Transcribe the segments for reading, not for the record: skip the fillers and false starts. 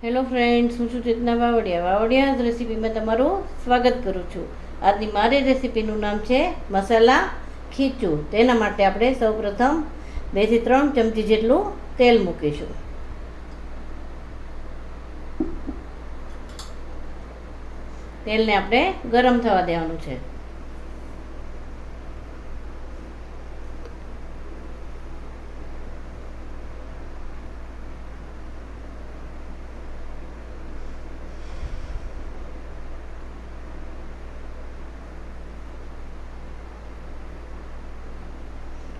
Hello friends, હું છું ચેતના વાવડિયા રેસીપીમાં તમારું સ્વાગત કરું છું. આજની મારી રેસીપીનું નામ છે મસાલા ખીચું. તેના માટે આપણે સૌપ્રથમ 2 થી 3 ચમચી જેટલું તેલ મૂકીશું. તેલને આપણે ગરમ થવા દેવાનું છે.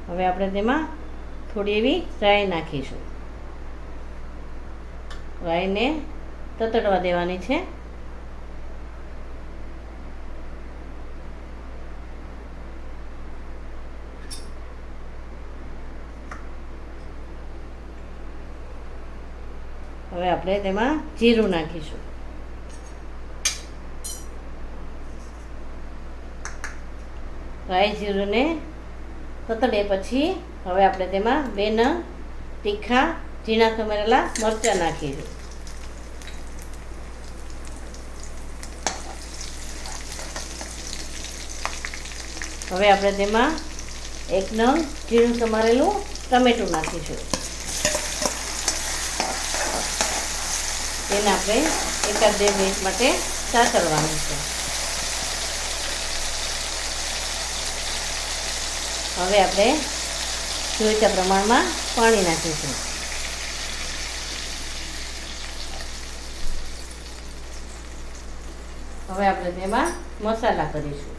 હવે આપણે તેમાં થોડી એવી રાઈ નાખીશું. રાઈને તતડવા દેવાની છે. હવે આપણે તેમાં જીરું નાખીશું. રાઈ જીરુંને તતડે પછી હવે આપણે તેમાં 2 નંગ તીખા ઝીણા સમારેલા મરચાં નાખીશું. હવે આપણે તેમાં 1 નંગ ઝીણું સમારેલું ટમેટું નાખીશું. તેને આપણે 1-2 મિનિટ માટે સાતળવાનું છે. હવે આપણે જોઈતા પ્રમાણમાં પાણી નાખીશું. હવે આપણે તેમાં મસાલા કરીશું.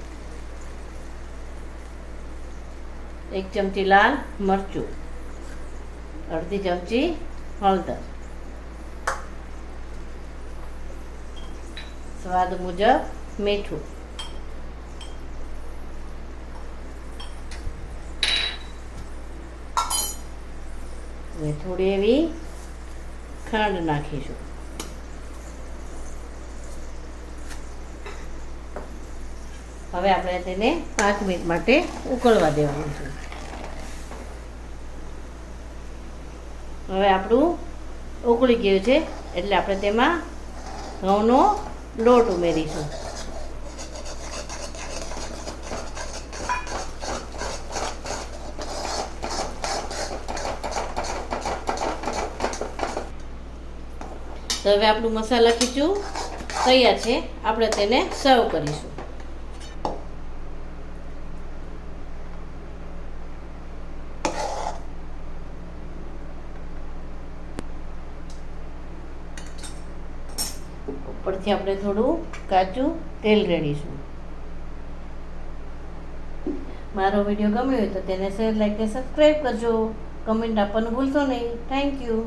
1 ચમચી લાલ મરચું, અડધી ચમચી હળદર, સ્વાદ મુજબ મીઠું, અને થોડી એવી ખાંડ નાખીશું. હવે આપણે તેને 5 મિનિટ માટે ઉકળવા દેવાનું છે. હવે આપણું ઉકળી ગયું છે એટલે આપણે તેમાં ઘઉંનો લોટ ઉમેરીશું. તો હવે આપણું મસાલા ખીચું તૈયાર છે. આપણે તેને સર્વ કરીશું. ઉપરથી આપણે થોડું કાચું તેલ રેડીશું. મારો વિડીયો ગમ્યો હોય તો તેને શેર, લાઈક અને સબસ્ક્રાઈબ કરજો. કમેન્ટ આપવાનું ભૂલશો નહીં. Thank you.